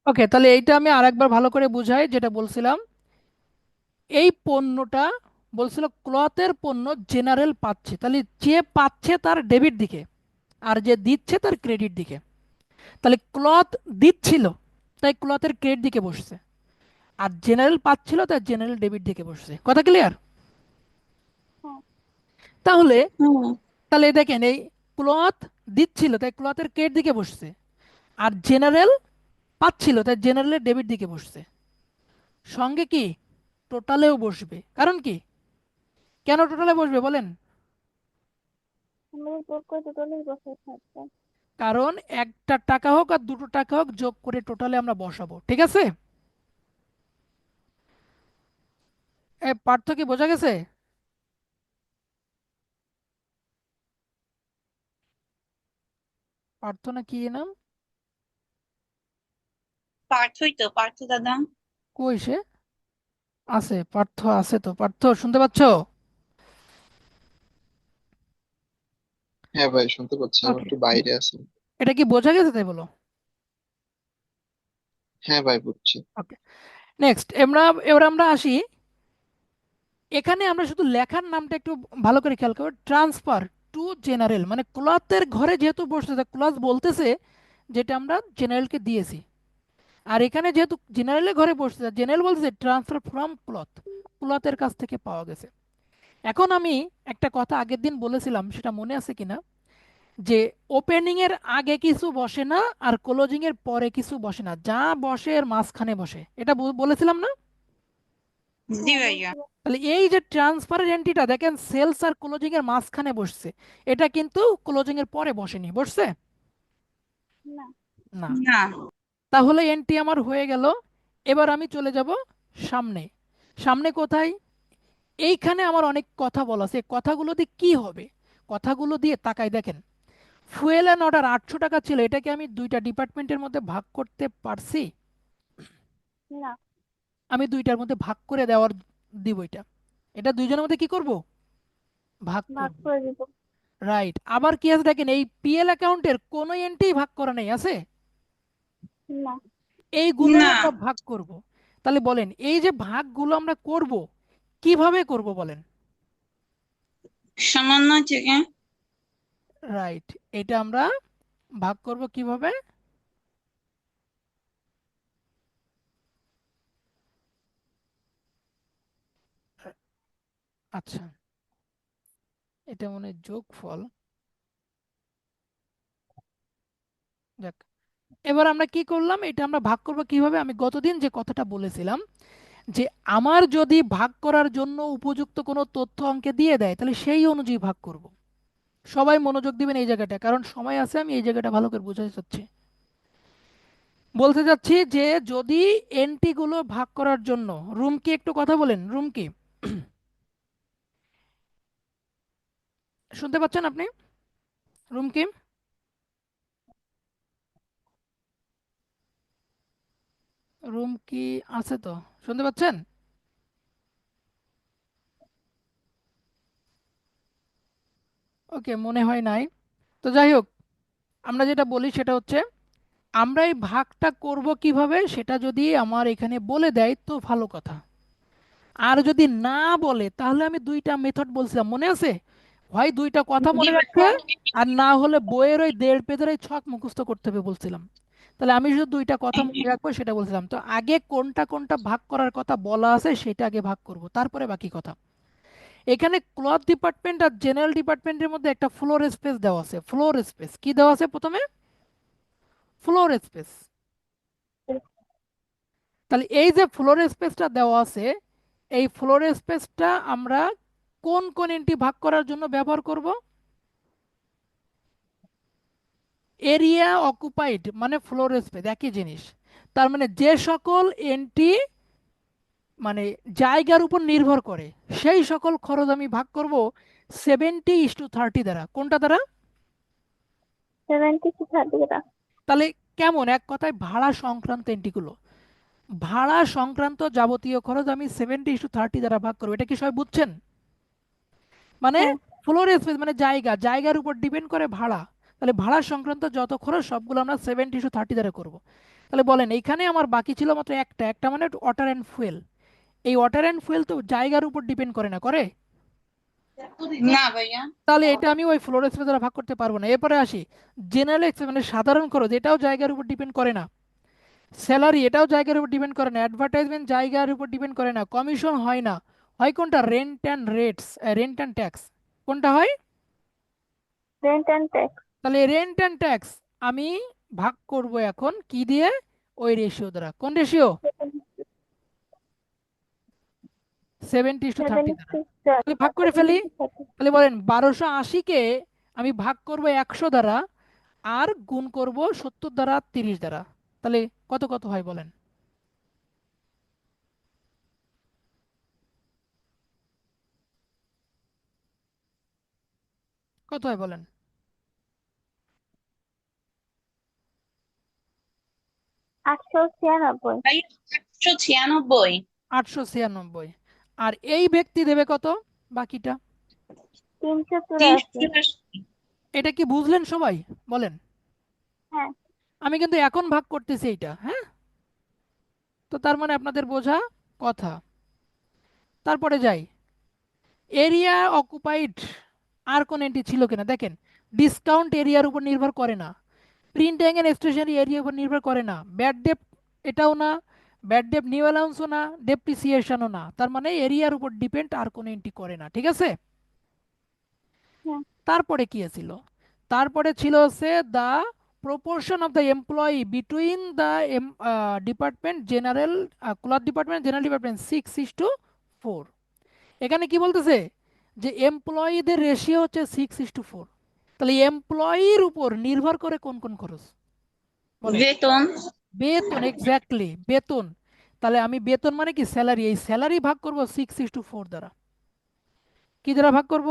ওকে, তাহলে এইটা আমি আরেকবার ভালো করে বুঝাই যেটা বলছিলাম। এই পণ্যটা বলছিল ক্লথের পণ্য জেনারেল পাচ্ছে, তাহলে যে পাচ্ছে তার ডেবিট দিকে, আর যে দিচ্ছে তার ক্রেডিট দিকে। তাহলে ক্লথ দিচ্ছিল, তাই ক্লথের ক্রেডিট দিকে বসছে, আর জেনারেল পাচ্ছিল তাই জেনারেল ডেবিট দিকে বসছে। কথা ক্লিয়ার? হ্যাঁ। তাহলে হুম। তাহলে দেখেন, এই ক্লথ দিচ্ছিল তাই ক্লথের ক্রেডিট দিকে বসছে, আর জেনারেল পাচ্ছিল তাই জেনারেলের ডেবিট দিকে বসছে। সঙ্গে কি টোটালেও বসবে, কারণ কি? কেন টোটালে বসবে বলেন? আমাদের যোগ করে টোটালি বছর থাকবে। কারণ একটা টাকা হোক আর দুটো টাকা হোক যোগ করে টোটালে আমরা বসাবো, ঠিক আছে? পার্থ কি বোঝা গেছে? পার্থ না কি নাম? পার্থই তো, পার্থ দাদা। কই সে? আছে, পার্থ আছে তো। পার্থ শুনতে পাচ্ছ? হ্যাঁ ভাই, শুনতে পাচ্ছি, আমি ওকে, একটু বাইরে আছি। এটা কি বোঝা গেছে তাই বলো। হ্যাঁ ভাই, বুঝছি। ওকে, নেক্সট আমরা, এবার আমরা আসি। এখানে আমরা শুধু লেখার নামটা একটু ভালো করে খেয়াল করো, ট্রান্সফার টু জেনারেল, মানে ক্লথের ঘরে যেহেতু বসতেছে, ক্লথ বলতেছে যেটা আমরা জেনারেলকে দিয়েছি, আর এখানে যেহেতু জেনারেলের ঘরে বসতেছে, জেনারেল বলতেছে ট্রান্সফার ফ্রম ক্লথ, ক্লথের কাছ থেকে পাওয়া গেছে। এখন আমি একটা কথা আগের দিন বলেছিলাম, সেটা মনে আছে কিনা, যে ওপেনিং এর আগে কিছু বসে না আর ক্লোজিং এর পরে কিছু বসে না, যা বসে এর মাঝখানে বসে, এটা বলেছিলাম না? জি ভাইয়া। তাহলে এই যে ট্রান্সফারের এন্ট্রিটা দেখেন সেলস আর ক্লোজিং এর মাঝখানে বসছে, এটা কিন্তু ক্লোজিং এর পরে বসেনি, বসছে? না। না। না। তাহলে এন্ট্রি আমার হয়ে গেল। এবার আমি চলে যাব সামনে। সামনে কোথায়? এইখানে আমার অনেক কথা বলা আছে, কথাগুলো দিয়ে কি হবে? কথাগুলো দিয়ে তাকাই দেখেন, ফুয়েল অ্যান্ড অর্ডার 800 টাকা ছিল, এটাকে আমি দুইটা ডিপার্টমেন্টের মধ্যে ভাগ করতে পারছি? না। আমি দুইটার মধ্যে ভাগ করে দেওয়ার দিব, এটা এটা দুইজনের মধ্যে কি করব? ভাগ ভাগ করব। করে দিব। রাইট। আবার কি আছে দেখেন, এই পিএল অ্যাকাউন্টের কোনো এন্ট্রি ভাগ করা নেই, আছে? না। এইগুলোই না। আমরা ভাগ করব। তাহলে বলেন, এই যে ভাগগুলো আমরা করব, কিভাবে করব বলেন? সামান্য থেকে। রাইট, এটা আমরা ভাগ করব কিভাবে? আচ্ছা, এটা মনে হয় যোগফল। যাক, এবার আমরা কি করলাম, এটা আমরা ভাগ করব কিভাবে? আমি গতদিন যে কথাটা বলেছিলাম, যে আমার যদি ভাগ করার জন্য উপযুক্ত কোনো তথ্য অঙ্কে দিয়ে দেয়, তাহলে সেই অনুযায়ী ভাগ করব। সবাই মনোযোগ দিবেন এই জায়গাটা, কারণ সময় আছে, আমি এই জায়গাটা ভালো করে বোঝাতে চাচ্ছি। বলতে চাচ্ছি যে যদি এন্ট্রি গুলো ভাগ করার জন্য, রুম কি একটু কথা বলেন, রুম কি শুনতে পাচ্ছেন আপনি? রুম কি? রুম কি আছে তো? শুনতে পাচ্ছেন? ওকে, মনে হয় নাই। তো যাই হোক, আমরা যেটা বলি সেটা হচ্ছে, আমরা এই ভাগটা করব কিভাবে সেটা যদি আমার এখানে বলে দেয় তো ভালো কথা, আর যদি না বলে তাহলে আমি দুইটা মেথড বলছিলাম, মনে আছে? হয় দুইটা কথা জি মনে রাখতে, ভাইয়া। আর না হলে বইয়ের ওই 1.5 পেজের এই ছক মুখস্থ করতে হবে বলছিলাম। তাহলে আমি শুধু দুইটা কথা মনে রাখবো সেটা বলছিলাম। তো আগে কোনটা কোনটা ভাগ করার কথা বলা আছে সেটা আগে ভাগ করব, তারপরে বাকি কথা। এখানে ক্লথ ডিপার্টমেন্ট আর জেনারেল ডিপার্টমেন্টের মধ্যে একটা ফ্লোর স্পেস দেওয়া আছে। ফ্লোর স্পেস কি দেওয়া আছে প্রথমে? Floor space. তাহলে এই যে ফ্লোর স্পেসটা দেওয়া আছে, এই ফ্লোর স্পেসটা আমরা কোন কোন এন্ট্রি ভাগ করার জন্য ব্যবহার করব? এরিয়া অকুপাইড মানে ফ্লোর স্পেস একই জিনিস। তার মানে যে সকল এন্ট্রি মানে জায়গার উপর নির্ভর করে, সেই সকল খরচ আমি ভাগ করব 70:30 দ্বারা। কোনটা দ্বারা? 70 কি 30 টাকা? তাহলে কেমন, এক কথায় ভাড়া সংক্রান্ত এন্ট্রিগুলো, ভাড়া সংক্রান্ত যাবতীয় খরচ আমি 70:30 দ্বারা ভাগ করবো। এটা কি সবাই বুঝছেন? মানে হ্যাঁ। ফ্লোর স্পেস মানে জায়গা, জায়গার উপর ডিপেন্ড করে ভাড়া। তাহলে ভাড়া সংক্রান্ত যত খরচ সবগুলো আমরা 70:30 দ্বারা করব। তাহলে বলেন এইখানে আমার বাকি ছিল মাত্র একটা, একটা মানে ওয়াটার অ্যান্ড ফুয়েল। এই ওয়াটার অ্যান্ড ফুয়েল তো জায়গার উপর ডিপেন্ড করে না, করে? না ভাইয়া। তাহলে এটা আমি ওই ফ্লোর স্পেস দ্বারা ভাগ করতে পারবো না। এরপরে আসি জেনারেল এক্সপেন্স মানে সাধারণ খরচ, এটাও জায়গার উপর ডিপেন্ড করে না। স্যালারি এটাও জায়গার উপর ডিপেন্ড করে না। অ্যাডভার্টাইজমেন্ট জায়গার উপর ডিপেন্ড করে না। কমিশন হয় না। হয় কোনটা? Rent and rates, rent and tax. কোনটা হয়? Rent and tax. তাহলে রেন্ট অ্যান্ড ট্যাক্স আমি ভাগ করব এখন কি দিয়ে? ওই রেশিও দ্বারা। কোন রেশিও? 70:30 দ্বারা। তাহলে ভাগ করে ফেলি। তাহলে বলেন 1280-কে আমি ভাগ করব 100 দ্বারা, আর গুণ করব 70 দ্বারা, 30 দ্বারা। তাহলে কত কত হয় বলেন? কত হয় বলেন? 896। ভাইয়া 196। 896। আর এই ব্যক্তি দেবে কত বাকিটা? 384। 384। এটা কি বুঝলেন সবাই? বলেন। হ্যাঁ। আমি কিন্তু এখন ভাগ করতেছি এইটা, হ্যাঁ? তো তার মানে আপনাদের বোঝা কথা। তারপরে যাই, এরিয়া অকুপাইড। আর কোন এন্ট্রি ছিল কিনা দেখেন। ডিসকাউন্ট এরিয়ার উপর নির্ভর করে না। প্রিন্টিং এন্ড স্টেশনারি এরিয়ার উপর নির্ভর করে না। ব্যাড ডেপ এটাও না। ব্যাড ডেপ নিউ অ্যালাউন্সও না, ডেপ্রিসিয়েশনও না। তার মানে এরিয়ার উপর ডিপেন্ড আর কোনো এন্ট্রি করে না, ঠিক আছে? হ্যাঁ। তারপরে কি ছিল? তারপরে ছিল হচ্ছে the proportion of the employee between the department general, cloth department general department 6:4। এখানে কি বলতেছে? যে এমপ্লয়ীদের রেশিও হচ্ছে 6:4। তাহলে এমপ্লয়ির উপর নির্ভর করে কোন কোন খরচ বলেন? বেতন। বেতন, এক্স্যাক্টলি বেতন। তাহলে আমি বেতন মানে কি? স্যালারি। এই স্যালারি ভাগ করব 6:4 দ্বারা। কি দ্বারা ভাগ করব?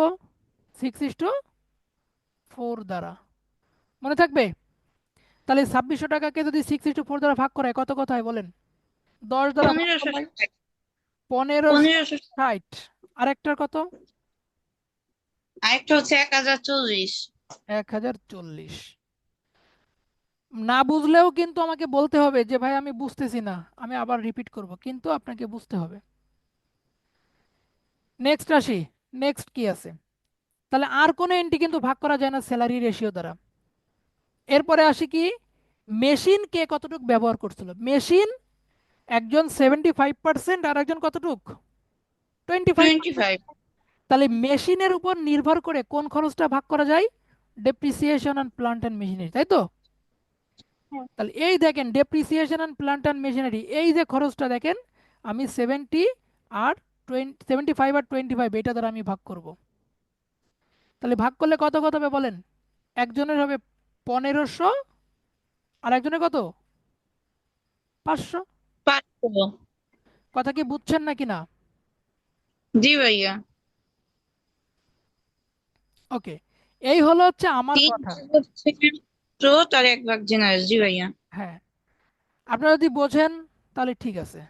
6:4 দ্বারা। মনে থাকবে? তাহলে 2600 টাকাকে যদি 6:4 দ্বারা ভাগ করা হয় কত কত হয় বলেন? 10 দ্বারা ভাগ করলে 1560। 1560। 1560। আরেকটার কত? আরেকটা হচ্ছে 1040। 1040। না বুঝলেও কিন্তু আমাকে বলতে হবে যে ভাই আমি বুঝতেছি না, আমি আবার রিপিট করব, কিন্তু আপনাকে বুঝতে হবে। নেক্সট আসি। নেক্সট কি আছে? তাহলে আর কোনো এন্ট্রি কিন্তু ভাগ করা যায় না স্যালারি রেশিও দ্বারা। এরপরে আসি কি, মেশিন কে কতটুক ব্যবহার করছিল? মেশিন একজন 75% আর একজন কতটুক? 25%। 25। তাহলে মেশিনের উপর নির্ভর করে কোন খরচটা ভাগ করা যায়? Depreciation and plant and machinery, তাই তো? হ্যাঁ। তাহলে এই দেখেন depreciation and plant and machinery, এই যে খরচটা দেখেন, আমি 75 আর 25 এটা দ্বারা আমি ভাগ করব। তাহলে ভাগ করলে কত কত হবে বলেন? একজনের হবে 1500, আর একজনের কত? 500। 500। কথা কি বুঝছেন নাকি না? জি ভাইয়া। ওকে, এই হলো হচ্ছে আমার 3 কথা। ভাগ হচ্ছে স্রোত আর 1 ভাগ জেনারেল। জি ভাইয়া। হ্যাঁ, আপনারা যদি বোঝেন তাহলে ঠিক আছে।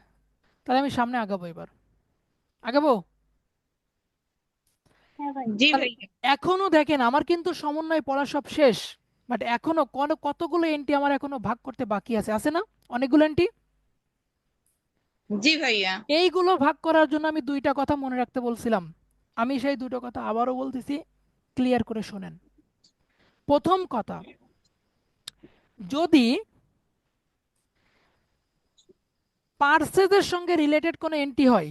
তাহলে আমি সামনে আগাবো এবার। আগাবো। হ্যাঁ ভাই। জি তাহলে ভাইয়া। এখনো দেখেন আমার কিন্তু সমন্বয় পড়া সব শেষ, বাট এখনো কতগুলো এন্ট্রি আমার এখনো ভাগ করতে বাকি আছে, আছে না? অনেকগুলো এন্ট্রি। জি ভাইয়া। এইগুলো ভাগ করার জন্য আমি দুইটা কথা মনে রাখতে বলছিলাম। আমি সেই দুটো কথা আবারও বলতেছি, ক্লিয়ার করে শোনেন। প্রথম কথা, যদি পার্সেজের সঙ্গে রিলেটেড কোনো এন্ট্রি হয়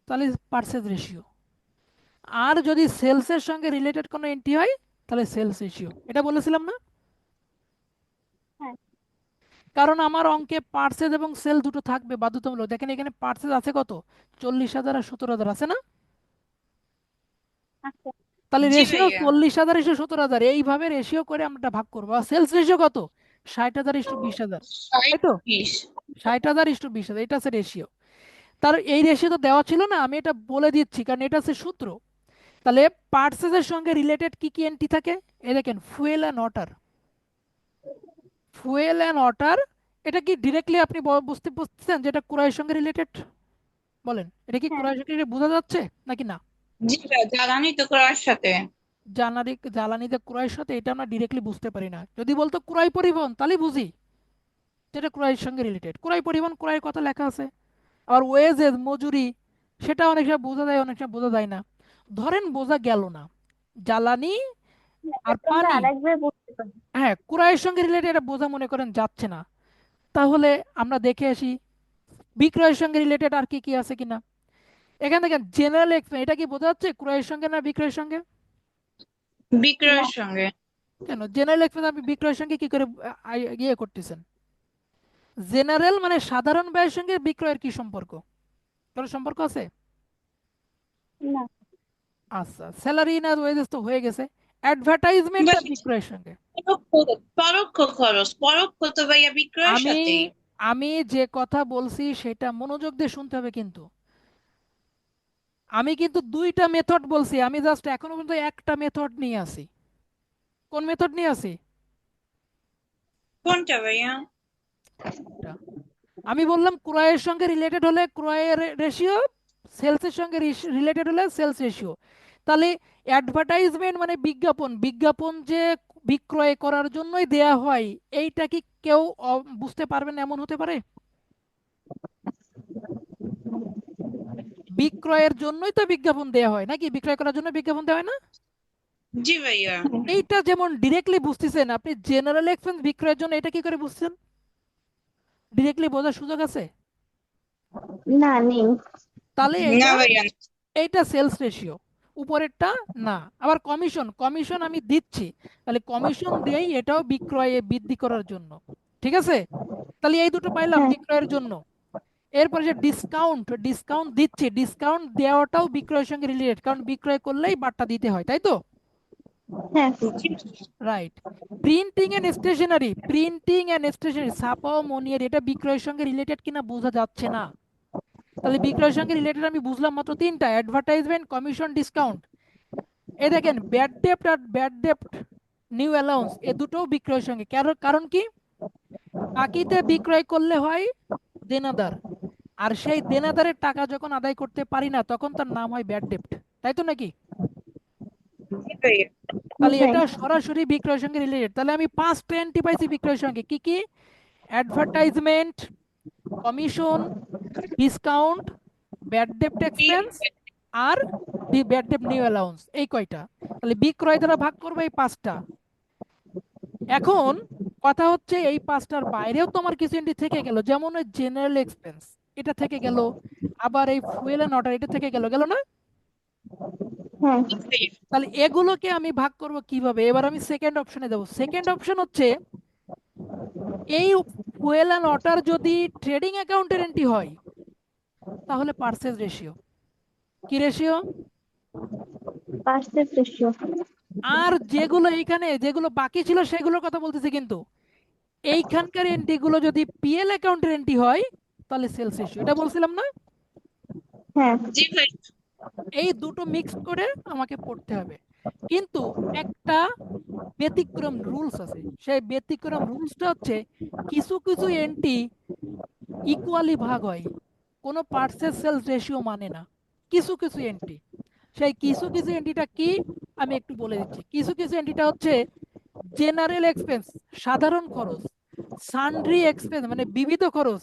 তাহলে পার্সেজ রেশিও, আর যদি সেলসের সঙ্গে রিলেটেড কোনো এন্ট্রি হয় তাহলে সেলস রেশিও। এটা বলেছিলাম না? হ্যাঁ। কারণ আমার অঙ্কে পার্সেজ এবং সেল দুটো থাকবে বাধ্যতামূলক। দেখেন এখানে পার্সেজ আছে কত? 40,000 আর 17,000, আছে না? আচ্ছা। তাহলে জি রেশিও ভাইয়া। 40,000 ইস্টু 17,000, এইভাবে রেশিও করে আমরা ভাগ করবো। আর সেলস রেশিও কত? 60,000 ইস্টু 20,000, 60 তাই তো? 20। 60,000 ইস্টু 20,000, এটা আছে রেশিও। তার এই রেশিও তো দেওয়া ছিল না, আমি এটা বলে দিচ্ছি কারণ এটা হচ্ছে সূত্র। তাহলে পার্সেজের সঙ্গে রিলেটেড কি কি এন্ট্রি থাকে? এই দেখেন fuel and water. Fuel and water, এটা কি ডিরেক্টলি আপনি বুঝতে বুঝতেছেন যেটা ক্রয়ের সঙ্গে রিলেটেড? বলেন, এটা কি হ্যাঁ। ক্রয়ের সঙ্গে বোঝা যাচ্ছে নাকি না? জি ভাইয়া, জ্বালানি তো করার সাথে। জ্বালানিতে ক্রয়ের সাথে এটা আমরা ডিরেক্টলি বুঝতে পারি না। যদি বলতো ক্রয় পরিবহন তাহলে বুঝি। যেটা ক্রয়ের সঙ্গে রিলেটেড। ক্রয় পরিমাণ, ক্রয়ের কথা লেখা আছে। আর ওয়েজেস, মজুরি, সেটা অনেক সময় বোঝা যায়, অনেক সময় বোঝা যায় না। ধরেন বোঝা গেল না, জ্বালানি আর এটা আমরা পানি, আরেকবার বুঝতে পারি। হ্যাঁ ক্রয়ের সঙ্গে রিলেটেড, এটা বোঝা মনে করেন যাচ্ছে না, তাহলে আমরা দেখে আসি বিক্রয়ের সঙ্গে রিলেটেড আর কি কি আছে কিনা। এখান থেকে জেনারেল এক্সপেন্স, এটা কি বোঝা যাচ্ছে ক্রয়ের সঙ্গে না বিক্রয়ের সঙ্গে? না, বিক্রয়ের সঙ্গে। কেন জেনারেল এক্সপেন্স আপনি বিক্রয়ের সঙ্গে কি করে ইয়ে করতেছেন? জেনারেল মানে সাধারণ ব্যয়ের সঙ্গে বিক্রয়ের কি সম্পর্ক? কোনো সম্পর্ক আছে? না, আচ্ছা, স্যালারি না ওয়েজেস তো হয়ে গেছে। অ্যাডভার্টাইজমেন্ট বাট আর বিক্রয়ের সঙ্গে। পরোক্ষ খরচ, পরোক্ষ তো ভাইয়া বিক্রয়ের আমি সাথেই। আমি যে কথা বলছি সেটা মনোযোগ দিয়ে শুনতে হবে কিন্তু। আমি কিন্তু দুইটা মেথড বলছি, আমি জাস্ট এখনো পর্যন্ত একটা মেথড নিয়ে আসি। কোন মেথড নিয়ে আসি? কোনটা ভাইয়া? এটা। আমি বললাম ক্রয়ের সঙ্গে রিলেটেড হলে ক্রয়ের রেশিও, সেলসের সঙ্গে রিলেটেড হলে সেলস রেশিও। তাহলে অ্যাডভার্টাইজমেন্ট মানে বিজ্ঞাপন, বিজ্ঞাপন যে বিক্রয় করার জন্যই দেয়া হয়, এইটা কি কেউ বুঝতে পারবেন এমন হতে পারে? বিক্রয়ের জন্যই তো বিজ্ঞাপন দেয়া হয় নাকি, বিক্রয় করার জন্য বিজ্ঞাপন দেওয়া হয় না? জি ভাইয়া। এইটা যেমন ডিরেক্টলি বুঝতেছেন আপনি, জেনারেল এক্সপেন্স বিক্রয়ের জন্য, এটা কি করে বুঝছেন? ডিরেক্টলি বোঝার সুযোগ আছে? না নেই। তাহলে না এইটা, ভাইয়া। এইটা সেলস রেশিও, উপরেরটা না। আবার কমিশন, কমিশন আমি দিচ্ছি, তাহলে কমিশন দেই এটাও বিক্রয়ে বৃদ্ধি করার জন্য। ঠিক আছে, তাহলে এই দুটো পাইলাম হ্যাঁ, বিক্রয়ের জন্য। এরপরে যে ডিসকাউন্ট, ডিসকাউন্ট দিচ্ছি, ডিসকাউন্ট দেওয়াটাও বিক্রয়ের সঙ্গে রিলেটেড, কারণ বিক্রয় করলেই বার্তা দিতে হয়, তাই তো? হ্যাঁ, right. Printing and stationery, printing and stationery, ছাপা ও মনিয়ারি, এটা বিক্রয়ের সঙ্গে রিলেটেড কিনা বোঝা যাচ্ছে না। তাহলে বিক্রয়ের সঙ্গে রিলেটেড আমি বুঝলাম মাত্র তিনটা: অ্যাডভার্টাইজমেন্ট, কমিশন, ডিসকাউন্ট। এই দেখেন ব্যাড ডেপ্ট আর ব্যাড ডেপ্ট নিউ অ্যালাউন্স, এ দুটোও বিক্রয়ের সঙ্গে। কারণ কারণ কি, বাকিতে বিক্রয় করলে হয় দেনাদার, আর সেই দেনাদারের টাকা যখন আদায় করতে পারি না তখন তার নাম হয় ব্যাড ডেপ্ট, তাই তো নাকি? জি ভাইয়া। তাহলে তাই। এটা সরাসরি বিক্রয়ের সঙ্গে রিলেটেড। তাহলে আমি পাঁচটা এন্ট্রি পাইছি বিক্রয়ের সঙ্গে, কি কি? অ্যাডভার্টাইজমেন্ট, কমিশন, ডিসকাউন্ট, ব্যাড ডেপ্ট এক্সপেন্স, আর দি ব্যাড ডেপ্ট নিউ অ্যালাউন্স, এই কয়টা। তাহলে বিক্রয় দ্বারা ভাগ করবো এই পাঁচটা। এখন কথা হচ্ছে এই পাঁচটার বাইরেও তো আমার কিছু এন্ট্রি থেকে গেল, যেমন ওই জেনারেল এক্সপেন্স, এটা থেকে গেল। আবার এই ফুয়েল এন্ড ওয়াটার, এটা থেকে গেল, গেল না? হ্যাঁ, জি ভাইয়া। তাহলে এগুলোকে আমি ভাগ করব কিভাবে? এবার আমি সেকেন্ড অপশনে দেবো। সেকেন্ড অপশন হচ্ছে, এই ফুয়েল এন্ড ওয়াটার যদি ট্রেডিং অ্যাকাউন্টের এন্ট্রি হয় তাহলে পার্সেজ রেশিও, কি রেশিও? Percent ratio. আর যেগুলো এইখানে যেগুলো বাকি ছিল সেগুলোর কথা বলতেছি কিন্তু, এইখানকার এন্ট্রি গুলো যদি পিএল অ্যাকাউন্টের এন্ট্রি হয় তাহলে সেলস রেশিও, এটা বলছিলাম না? হ্যাঁ, জি ভাই। এই দুটো মিক্স করে আমাকে পড়তে হবে। কিন্তু একটা ব্যতিক্রম রুলস আছে, সেই ব্যতিক্রম রুলসটা হচ্ছে কিছু কিছু এন্ট্রি ইকুয়ালি ভাগ হয়, কোনো পার্সেস সেলস রেশিও মানে না। কিছু কিছু এন্ট্রি, সেই কিছু কিছু এন্ট্রিটা কি আমি একটু বলে দিচ্ছি। কিছু কিছু এন্ট্রিটা হচ্ছে জেনারেল এক্সপেন্স, সাধারণ খরচ; সান্ড্রি এক্সপেন্স মানে বিবিধ খরচ;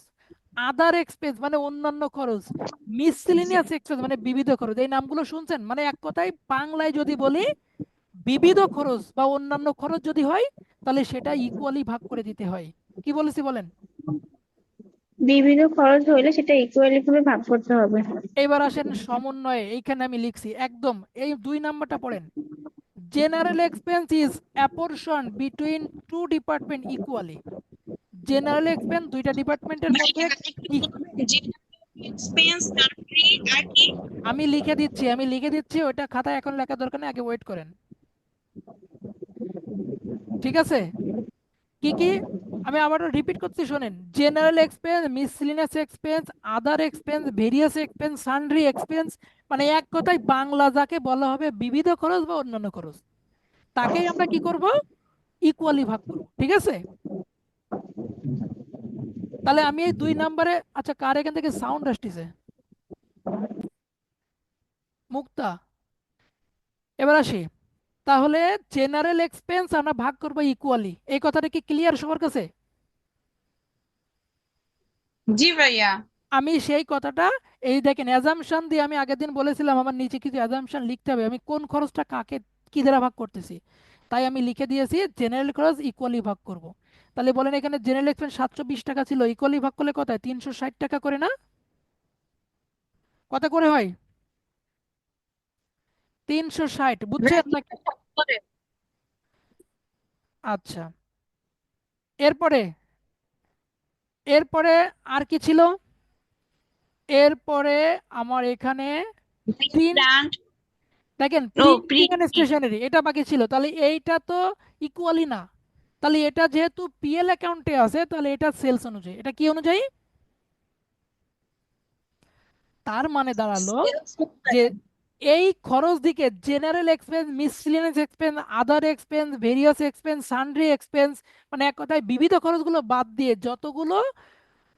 আদার এক্সপেন্স মানে অন্যান্য খরচ; মিসসেলেনিয়াস এক্সপেন্স মানে বিবিধ খরচ। এই নামগুলো শুনছেন? মানে এক কথায় বাংলায় যদি বলি, বিবিধ খরচ বা অন্যান্য খরচ যদি হয় তাহলে সেটা ইকুয়ালি ভাগ করে দিতে হয়। কি বলেছি বলেন? বিবিধ খরচ হইলে সেটা ইকুয়ালি ভাবে ভাগ করতে হবে। এবার আসেন সমন্বয়ে, এইখানে আমি লিখছি একদম, এই 2 নাম্বারটা পড়েন। General expense is apportion between two department equally. General expense দুইটা ডিপার্টমেন্টের মধ্যে ভাইয়া একটু বলবেন যে এক্সপেন্স সার্জারি আর কি? আমি লিখে দিচ্ছি, ওইটা খাতায় এখন লেখা দরকার নেই, আগে ওয়েট করেন। ঠিক আছে, কি কি আমি আবারও রিপিট করছি শোনেন: general expense, miscellaneous expense, other expense, various expense, sundry expense. মানে এক কথায় বাংলা যাকে বলা হবে বিবিধ খরচ বা অন্যান্য খরচ, তাকেই আমরা কি করব, ইকুয়ালি ভাগ করব। ঠিক আছে, তাহলে আমি এই 2 নাম্বারে, আচ্ছা কার এখান থেকে সাউন্ড আসতেছে? মুক্তা। এবার আসি, তাহলে জেনারেল এক্সপেন্স আমরা ভাগ করব ইকুয়ালি, এই কথাটা কি ক্লিয়ার সবার কাছে? জি ভাইয়া। আমি সেই কথাটা, এই দেখেন অ্যাজাম্পশন দিয়ে আমি আগের দিন বলেছিলাম আমার নিচে কিছু অ্যাজাম্পশন লিখতে হবে, আমি কোন খরচটা কাকে কি দ্বারা ভাগ করতেছি। তাই আমি লিখে দিয়েছি জেনারেল খরচ ইকুয়ালি ভাগ করব। তাহলে বলেন এখানে জেনারেল এক্সপেন্স 720 টাকা ছিল, ইকুয়ালি ভাগ করলে কত হয়? 360 টাকা করে না? কত করে হয়? 360, বুঝছেন নাকি? আচ্ছা, এরপরে এরপরে আর কি ছিল? এরপরে আমার এখানে প্রিন্ট, প্লান্ট। দেখেন ও প্রিন্টিং এন্ড প্রিন্টিং। স্টেশনারি এটা বাকি ছিল, তাহলে এইটা তো ইকুয়ালি না। তাহলে এটা যেহেতু পিএল অ্যাকাউন্টে আছে, তাহলে এটা সেলস অনুযায়ী, এটা কি অনুযায়ী? তার মানে দাঁড়ালো যে এই খরচ দিকে general expense, miscellaneous expense, other expense, various expense, sundry expense, মানে এক কথায় বিবিধ খরচগুলো বাদ দিয়ে যতগুলো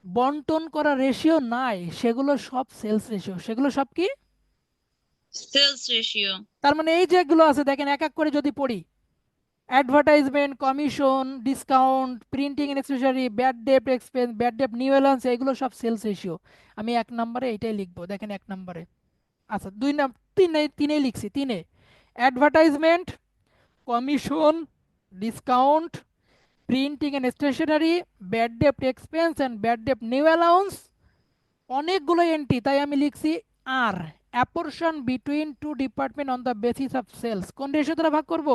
বন্টন করা রেশিও নাই সেগুলো সব সেলস রেশিও, সেগুলো সব কি? Sales ratio. তার মানে এই যেগুলো আছে দেখেন এক এক করে যদি পড়ি, advertisement, commission, discount, printing and stationery, bad debt expense, bad debt new balance, এগুলো সব সেলস রেশিও। আমি 1 নম্বরে এইটাই লিখবো, দেখেন 1 নম্বরে। আচ্ছা, 2 নম্বর, তিনেই লিখছি, তিনে advertisement, commission, discount, printing and stationery, bad debt expense and bad debt new allowance, অনেকগুলো এন্ট্রি, তাই আমি লিখছি আর apportion between two department on the basis of sales, কোন রেশিও দ্বারা ভাগ করব?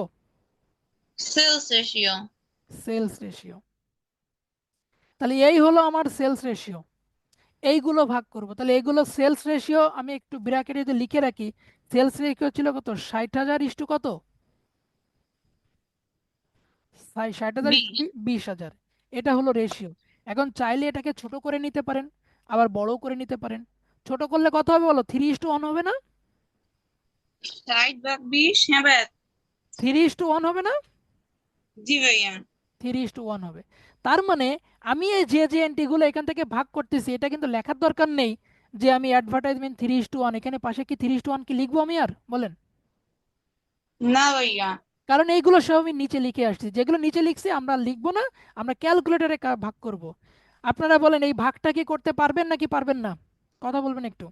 Sales ratio. Sales ratio. তাহলে এই হলো আমার সেলস রেশিও, এইগুলো ভাগ করব। তাহলে এইগুলো সেলস রেশিও, আমি একটু ব্র্যাকেটে যদি লিখে রাখি, সেলস রেশিও ছিল কত? 60,000 ইস্টু কত? 60,000 ইস্টু 20। 20,000। এটা হলো রেশিও। এখন চাইলে এটাকে ছোট করে নিতে পারেন, আবার বড়ও করে নিতে পারেন। ছোট করলে কত হবে বলো? 3:1 হবে না? 60 ভাগ 20, হ্যাঁ ভাইয়া। 3:1 হবে না? জি ভাইয়া। 3:1 হবে। তার মানে আমি এই যে যে এন্ট্রিগুলো এখান থেকে ভাগ করতেছি, এটা কিন্তু লেখার দরকার নেই যে আমি অ্যাডভার্টাইজমেন্ট 3:1, এখানে পাশে কি 3:1 কি লিখবো আমি আর? বলেন। না ভাইয়া। কারণ এইগুলো সব আমি নিচে লিখে আসছি, যেগুলো নিচে লিখছি আমরা লিখবো না, আমরা ক্যালকুলেটরে ভাগ করব। আপনারা বলেন এই ভাগটা কি করতে পারবেন নাকি পারবেন না? কথা বলবেন একটু।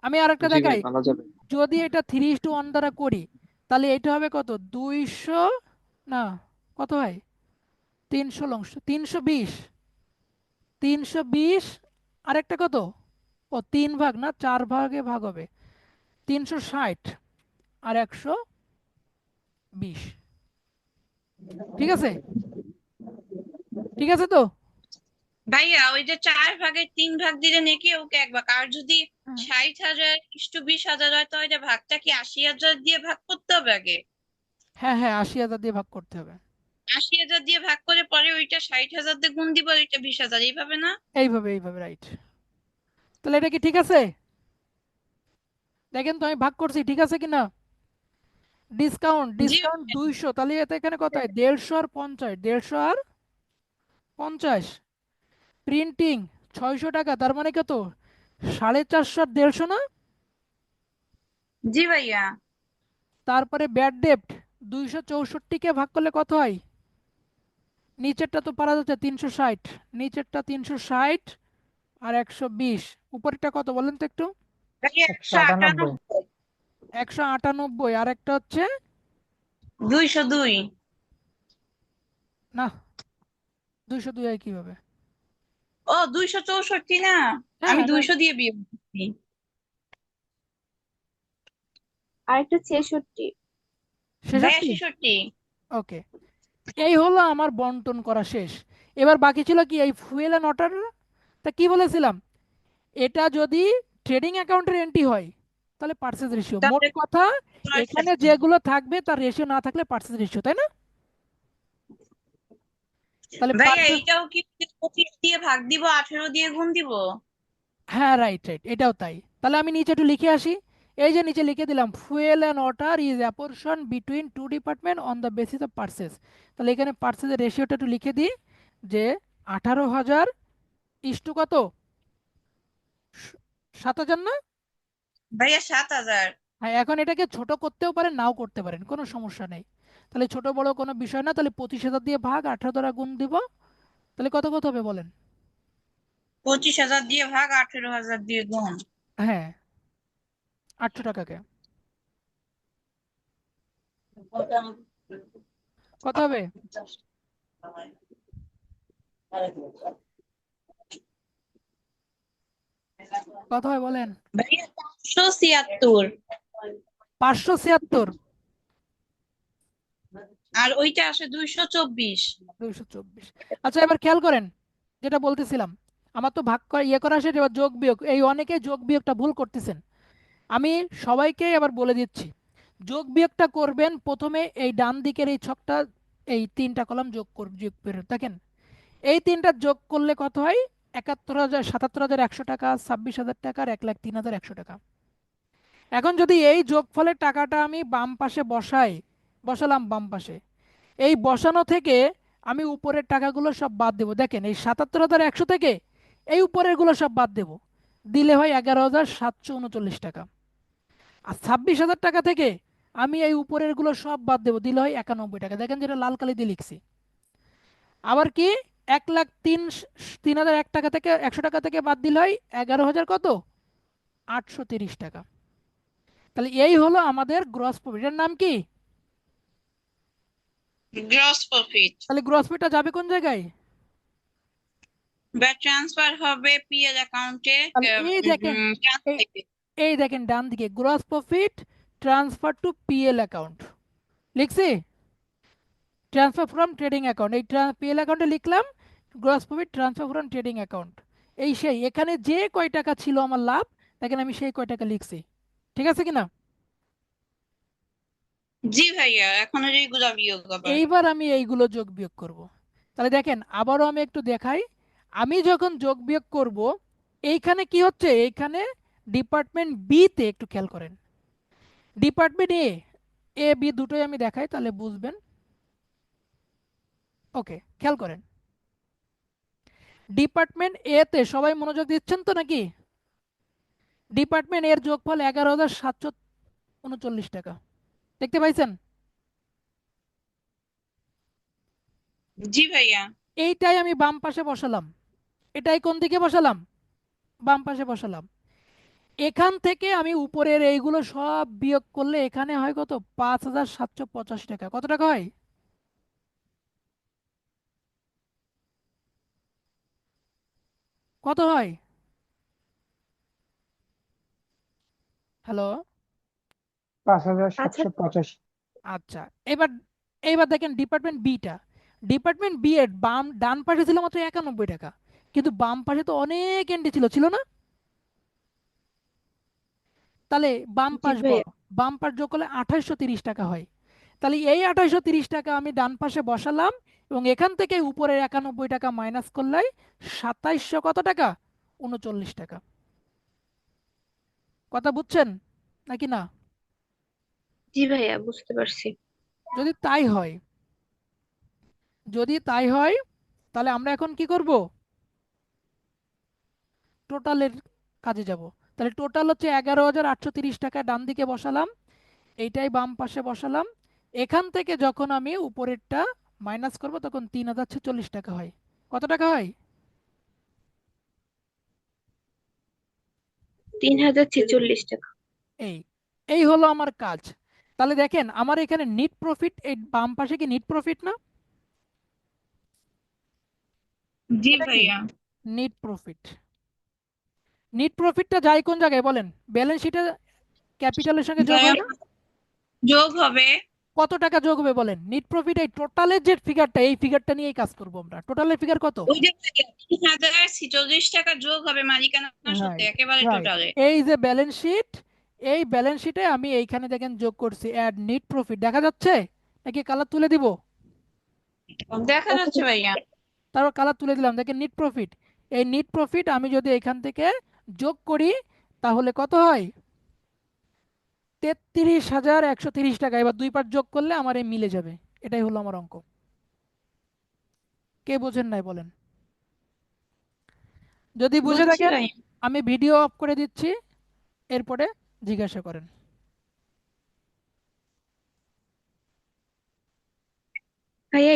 আমি আর একটা জি ভাই, দেখাই, পারা যাবে। যদি এটা 3:1 দ্বারা করি, তাহলে এটা হবে কত? 200, না, কত হয়? 320, 320, আরেকটা কত? ও 3 ভাগ না 4 ভাগে ভাগ হবে, 360 আর 120। ঠিক আছে? ঠিক আছে তো? ভাইয়া ওই যে 4 ভাগের 3 ভাগ দিলে নাকি ওকে 1 ভাগ, আর যদি হ্যাঁ 60,000 ইস্টু 20,000 হয় তো ওইটা ভাগটা কি 80,000 দিয়ে ভাগ করতে হবে আগে? হ্যাঁ হ্যাঁ, 80,000 দিয়ে ভাগ করতে হবে। 80,000 দিয়ে ভাগ করে পরে ওইটা 60,000 দিয়ে গুণ দিব, ওইটা 20,000, এইভাবে না? এইভাবে এইভাবে, রাইট। তাহলে এটা কি ঠিক আছে? দেখেন তো আমি ভাগ করছি ঠিক আছে কিনা। ডিসকাউন্ট, জি ডিসকাউন্ট ভাইয়া। 200, তাহলে এতে এখানে কত হয়? 150 আর 50, 150 আর 50। প্রিন্টিং 600 টাকা, তার মানে কত? 450 আর 150 না? জি ভাইয়া। তারপরে ব্যাড ডেপ্ট 264কে ভাগ করলে কত হয়? নিচেরটা তো পারা যাচ্ছে 360, নিচেরটা 360 আর 120, উপরেরটা কত বলেন তো একটু? ভাইয়া 198। 198। 198, আর একটা হচ্ছে, 202। না, 202 হয় কিভাবে? ও 264 না? হ্যাঁ আমি হ্যাঁ, 200 দিয়ে বিয়ে করছি। আরেকটা 66। ভাইয়া 66। 66। ওকে, এই হলো আমার বন্টন করা শেষ। এবার বাকি ছিল কি? এই ফুয়েল অ্যান্ড ওয়াটার। তা কি বলেছিলাম? এটা যদি ট্রেডিং অ্যাকাউন্টের এন্ট্রি হয় তাহলে পার্সেস রেশিও, মোট তাহলে কথা price এখানে ratio। যেগুলো থাকবে তার রেশিও না থাকলে পার্সেস রেশিও, তাই না? তাহলে ভাইয়া পার্সেস, এইটাও কি 25 দিয়ে ভাগ দিব, 18 দিয়ে গুণ দিব? হ্যাঁ রাইট রাইট, এটাও তাই। তাহলে আমি নিচে একটু লিখে আসি, এই যে নিচে লিখে দিলাম fuel and water is apportion between two department on the basis of purchases. তাহলে এখানে পার্সেসের রেশিওটা একটু লিখে দিই, যে 18,000 ইস্টু কত? 7,000 না? ভাইয়া 7,000। হ্যাঁ, এখন এটাকে ছোট করতেও পারেন নাও করতে পারেন, কোনো সমস্যা নেই। তাহলে ছোট বড় কোনো বিষয় না, তাহলে 25,000 দিয়ে ভাগ 18 দ্বারা গুণ দিব, তাহলে কত কত হবে বলেন? 25,000 দিয়ে ভাগ 18,000 দিয়ে গুণ। হ্যাঁ, 800 টাকাকে কত হবে? কত হয় বলেন? ভাইয়া 576। 576। আর ওইটা আসে 224। 224। আচ্ছা, এবার খেয়াল করেন যেটা বলতেছিলাম, আমার তো ভাগ করা ইয়ে করা শেষ, এবার যোগ বিয়োগ, এই অনেকে যোগ বিয়োগটা ভুল করতেছেন। আমি সবাইকে এবার বলে দিচ্ছি, যোগ বিয়োগটা করবেন প্রথমে এই ডান দিকের এই ছকটা, এই 3টা কলাম যোগ করে দেখেন, এই 3টা যোগ করলে কত হয়? 71,000, 77,100 টাকা, 26,000 টাকা আর 1,03,100 টাকা। এখন যদি এই যোগফলের টাকাটা আমি বাম পাশে বসালাম বাম পাশে, এই বসানো থেকে আমি উপরের টাকাগুলো সব বাদ দেবো। দেখেন এই 77,100 থেকে এই উপরের গুলো সব বাদ দেবো, দিলে হয় 11,739 টাকা। আর 26,000 টাকা থেকে আমি এই উপরের গুলো সব বাদ দেবো, দিলে হয় 91 টাকা। দেখেন যেটা লাল কালি দিয়ে লিখছি। আবার কি, 1,03,1 টাকা থেকে 100 টাকা থেকে বাদ দিলে হয় 11,000 কত, 830 টাকা। তাহলে এই হলো আমাদের গ্রস প্রফিট। এর নাম কি? Gross profit. তাহলে গ্রস প্রফিটটা যাবে কোন জায়গায়? বা ট্রান্সফার হবে পিএল অ্যাকাউন্টে। তাহলে এই দেখেন, এই এই দেখেন ডান দিকে gross profit transfer to PL account লিখছি, ট্রান্সফার ফ্রম ট্রেডিং অ্যাকাউন্ট, এই পিএল অ্যাকাউন্টে লিখলাম gross profit transfer from trading account. এই সেই এখানে যে কয় টাকা ছিল আমার লাভ, দেখেন আমি সেই কয় টাকা লিখছি। ঠিক আছে কিনা? জি ভাইয়া, এখন এইগুলা বিয়োগ আবার। এইবার আমি এইগুলো যোগ বিয়োগ করব। তাহলে দেখেন আবারও আমি একটু দেখাই, আমি যখন যোগ বিয়োগ করব, এইখানে কি হচ্ছে, এইখানে ডিপার্টমেন্ট বি তে একটু খেয়াল করেন, ডিপার্টমেন্ট এ বি দুটোই আমি দেখাই তাহলে বুঝবেন। ওকে, খেয়াল করেন, ডিপার্টমেন্ট এ তে সবাই মনোযোগ দিচ্ছেন তো নাকি? ডিপার্টমেন্ট এর যোগফল 11,739 টাকা, দেখতে পাইছেন? জি ভাইয়া। এইটাই আমি বাম পাশে বসালাম, এটাই কোন দিকে বসালাম, বাম পাশে বসালাম। এখান থেকে আমি উপরের এইগুলো সব বিয়োগ করলে এখানে হয় কত, 5,785 টাকা। কত টাকা হয়? কত হয়? হ্যালো? 5,785। আচ্ছা, এবার এইবার দেখেন ডিপার্টমেন্ট বিটা, ডিপার্টমেন্ট বি এর ডান পাশে ছিল মাত্র 91 টাকা, কিন্তু বাম পাশে তো অনেক এন্ট্রি ছিল, ছিল না? তাহলে বাম জি পাশ ভাইয়া। বড়, বাম পাশ যোগ করলে 2830 টাকা হয়। তাহলে এই 2830 টাকা আমি ডান পাশে বসালাম, এবং এখান থেকে উপরের 91 টাকা মাইনাস করলে 2700 কত টাকা, 39 টাকা। কথা বুঝছেন নাকি না? জি ভাইয়া, বুঝতে পারছি। যদি তাই হয়, যদি তাই হয়, তাহলে আমরা এখন কি করব, টোটালের কাজে যাব। তাহলে টোটাল হচ্ছে 11,830 টাকা ডান দিকে বসালাম, এইটাই বাম পাশে বসালাম। এখান থেকে যখন আমি উপরেরটা মাইনাস করব তখন 3,046 টাকা হয়। কত টাকা হয়? 3,046 টাকা। এই এই হলো আমার কাজ। তাহলে দেখেন আমার এখানে নিট প্রফিট, এই বাম পাশে কি নিট প্রফিট না? জি এটা কি ভাইয়া। NEET profit? নিট প্রফিটটা যায় কোন জায়গায় বলেন? ব্যালেন্স শিটে ক্যাপিটালের সঙ্গে যোগ হয় না? যোগ হবে। কত টাকা যোগ হবে বলেন? নিট প্রফিট এই টোটালের যে ফিগারটা, এই ফিগারটা নিয়েই কাজ করব আমরা। টোটালের ফিগার কত? ওই যে 3,046 টাকা যোগ হবে মালিকানা সূত্রে রাইট, একেবারে রাইট। টোটালে। এই যে ব্যালেন্স শিট, এই ব্যালেন্স শিটে আমি এইখানে দেখেন যোগ করছি অ্যাড নিট প্রফিট, দেখা যাচ্ছে নাকি কালার তুলে দিব? দেখা যাচ্ছে ভাইয়া। তারপর কালার তুলে দিলাম, দেখেন নিট প্রফিট। এই নিট প্রফিট আমি যদি এখান থেকে যোগ করি তাহলে কত হয়, 33,130 টাকা। এবার দুই পার্ট যোগ করলে আমার এই মিলে যাবে। এটাই হলো আমার অঙ্ক। কে বোঝেন নাই বলেন? যদি বুঝে বুঝছি থাকেন ভাইয়া। আমি ভিডিও অফ করে দিচ্ছি, এরপরে জিজ্ঞাসা করেন। ভাইয়া